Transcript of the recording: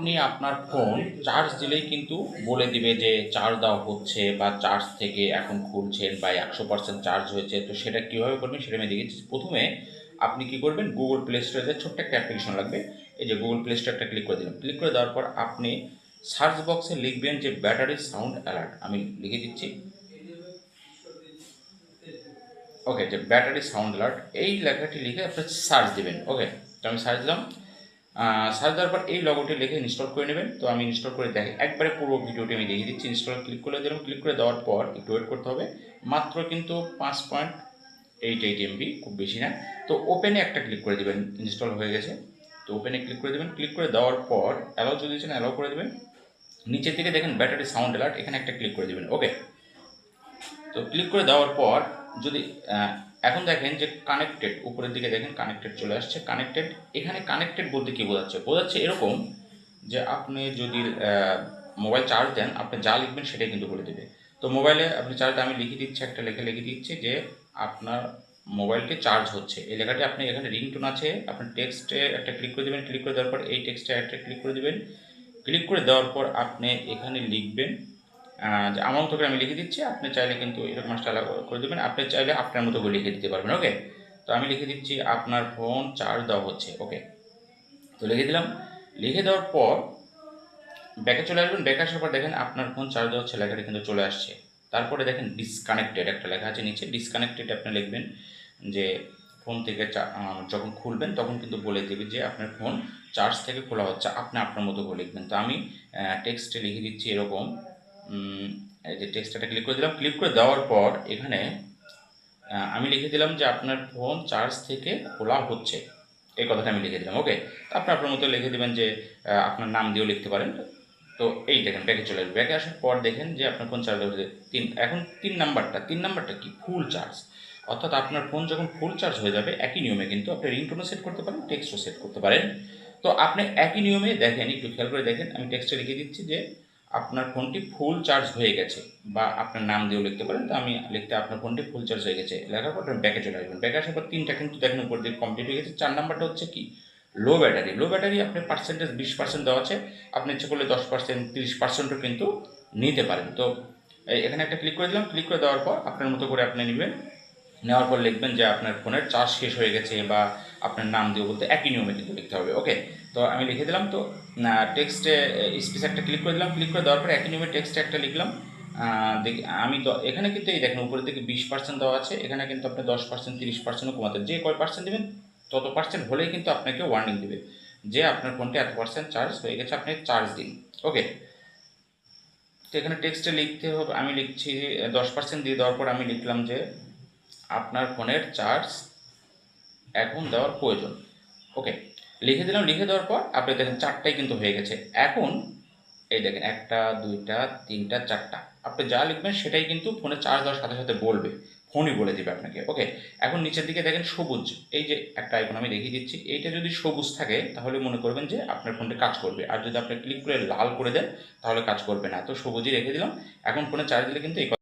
আপনি আপনার phone charge দিলেই কিন্তু বলে দিবে যে চার্জ দেওয়া হচ্ছে বা চার্জ থেকে এখন খুলছেন বা 100% চার্জ হয়েছে। তো সেটা কীভাবে করবেন সেটা আমি দেখিয়েছি। প্রথমে আপনি কী করবেন, গুগল প্লে স্টোরে যে ছোট্ট একটা অ্যাপ্লিকেশন লাগবে, এই যে গুগল প্লে স্টোরটা ক্লিক করে দিলাম। ক্লিক করে দেওয়ার পর আপনি সার্চ বক্সে লিখবেন যে ব্যাটারি সাউন্ড অ্যালার্ট। আমি লিখে দিচ্ছি, ওকে, যে ব্যাটারি সাউন্ড অ্যালার্ট এই লেখাটি লিখে আপনি সার্চ দেবেন। ওকে, তো আমি সার্চ দিলাম। সার্চ দেওয়ার পর এই লগোটি লিখে ইনস্টল করে নেবেন। তো আমি ইনস্টল করে দেখি, একবারে পুরো ভিডিওটি আমি দেখিয়ে দিচ্ছি। ইনস্টল ক্লিক করে দিলাম। ক্লিক করে দেওয়ার পর একটু ওয়েট করতে হবে, মাত্র কিন্তু 5.88 MB, খুব বেশি না। তো ওপেনে একটা ক্লিক করে দেবেন, ইনস্টল হয়ে গেছে। তো ওপেনে ক্লিক করে দেবেন। ক্লিক করে দেওয়ার পর অ্যালাউ যদি দিয়েছেন অ্যালাউ করে দেবেন। নিচের দিকে দেখেন ব্যাটারি সাউন্ড অ্যালার্ট, এখানে একটা ক্লিক করে দেবেন। ওকে, তো ক্লিক করে দেওয়ার পর যদি এখন দেখেন যে কানেক্টেড, উপরের দিকে দেখেন কানেক্টেড চলে আসছে। কানেক্টেড, এখানে কানেক্টেড বলতে কী বোঝাচ্ছে? বোঝাচ্ছে এরকম যে আপনি যদি মোবাইল চার্জ দেন, আপনি যা লিখবেন সেটাই কিন্তু বলে দেবে। তো মোবাইলে আপনি চার্জ, আমি লিখে দিচ্ছি, একটা লিখে দিচ্ছি যে আপনার মোবাইলটি চার্জ হচ্ছে। এই লেখাটি আপনি এখানে রিংটোন আছে, আপনি টেক্সটে একটা ক্লিক করে দেবেন। ক্লিক করে দেওয়ার পর এই টেক্সটে একটা ক্লিক করে দেবেন। ক্লিক করে দেওয়ার পর আপনি এখানে লিখবেন যে আমার মতো করে আমি লিখে দিচ্ছি, আপনি চাইলে কিন্তু এরকম স্টাইল করে দেবেন, আপনি চাইলে আপনার মতো করে লিখে দিতে পারবেন। ওকে, তো আমি লিখে দিচ্ছি আপনার ফোন চার্জ দেওয়া হচ্ছে। ওকে, তো লিখে দিলাম। লিখে দেওয়ার পর ব্যাকে চলে আসবেন। ব্যাকে আসার পর দেখেন আপনার ফোন চার্জ দেওয়া হচ্ছে লেখাটি কিন্তু চলে আসছে। তারপরে দেখেন ডিসকানেক্টেড একটা লেখা আছে নিচে, ডিসকানেক্টেড আপনি লিখবেন যে ফোন থেকে যখন খুলবেন তখন কিন্তু বলে দেবে যে আপনার ফোন চার্জ থেকে খোলা হচ্ছে, আপনি আপনার মতো করে লিখবেন। তো আমি টেক্সটে লিখে দিচ্ছি এরকম, এই যে টেক্সটটা ক্লিক করে দিলাম। ক্লিক করে দেওয়ার পর এখানে আমি লিখে দিলাম যে আপনার ফোন চার্জ থেকে খোলা হচ্ছে, এই কথাটা আমি লিখে দিলাম। ওকে, তো আপনি আপনার মতো লিখে দেবেন যে আপনার নাম দিয়েও লিখতে পারেন। তো এই দেখেন ব্যাকে চলে আসবে। ব্যাকে আসার পর দেখেন যে আপনার ফোন চার্জ হচ্ছে এখন 3 নাম্বারটা কি, ফুল চার্জ। অর্থাৎ আপনার ফোন যখন ফুল চার্জ হয়ে যাবে, একই নিয়মে কিন্তু আপনি রিংটোনও সেট করতে পারেন, টেক্সটও সেট করতে পারেন। তো আপনি একই নিয়মে দেখেন, একটু খেয়াল করে দেখেন, আমি টেক্সটে লিখে দিচ্ছি যে আপনার ফোনটি ফুল চার্জ হয়ে গেছে, বা আপনার নাম দিয়েও লিখতে পারেন। তো আমি লিখতে আপনার ফোনটি ফুল চার্জ হয়ে গেছে লেখার পর ব্যাকে চলে আসবেন। ব্যাকে আসার পর 3টা কিন্তু দেখেন উপর দিয়ে কমপ্লিট হয়ে গেছে। 4 নাম্বারটা হচ্ছে কি, লো ব্যাটারি। লো ব্যাটারি আপনার পার্সেন্টেজ 20% দেওয়া আছে, আপনি ইচ্ছে করলে 10%, 30%ও কিন্তু নিতে পারেন। তো এখানে একটা ক্লিক করে দিলাম। ক্লিক করে দেওয়ার পর আপনার মতো করে আপনি নেবেন। নেওয়ার পর লিখবেন যে আপনার ফোনের চার্জ শেষ হয়ে গেছে, বা আপনার নাম দিয়ে বলতে একই নিয়মে কিন্তু লিখতে হবে। ওকে, তো আমি লিখে দিলাম। তো টেক্সটে স্পেস একটা ক্লিক করে দিলাম। ক্লিক করে দেওয়ার পর একই নিয়মে টেক্সটে একটা লিখলাম। দেখি আমি তো এখানে কিন্তু এই দেখেন উপরের দিকে 20% দেওয়া আছে, এখানে কিন্তু আপনি 10%, 30%ও কমাতে, যে কয় পার্সেন্ট দেবেন তত পার্সেন্ট হলেই কিন্তু আপনাকে ওয়ার্নিং দেবে যে আপনার ফোনটি এত পার্সেন্ট চার্জ হয়ে গেছে, আপনি চার্জ দিন। ওকে, তো এখানে টেক্সটে লিখতে হবে, আমি লিখছি 10% দিয়ে দেওয়ার পর আমি লিখলাম যে আপনার ফোনের চার্জ এখন দেওয়ার প্রয়োজন। ওকে, লিখে দিলাম। লিখে দেওয়ার পর আপনি দেখেন 4টাই কিন্তু হয়ে গেছে। এখন এই দেখেন 1টা 2টা 3টা 4টা, আপনি যা লিখবেন সেটাই কিন্তু ফোনে চার্জ দেওয়ার সাথে সাথে বলবে, ফোনই বলে দেবে আপনাকে। ওকে, এখন নিচের দিকে দেখেন সবুজ, এই যে একটা আইকন আমি দেখিয়ে দিচ্ছি, এইটা যদি সবুজ থাকে তাহলে মনে করবেন যে আপনার ফোনটি কাজ করবে, আর যদি আপনি ক্লিক করে লাল করে দেন তাহলে কাজ করবে না। তো সবুজই রেখে দিলাম। এখন ফোনে চার্জ দিলে কিন্তু এই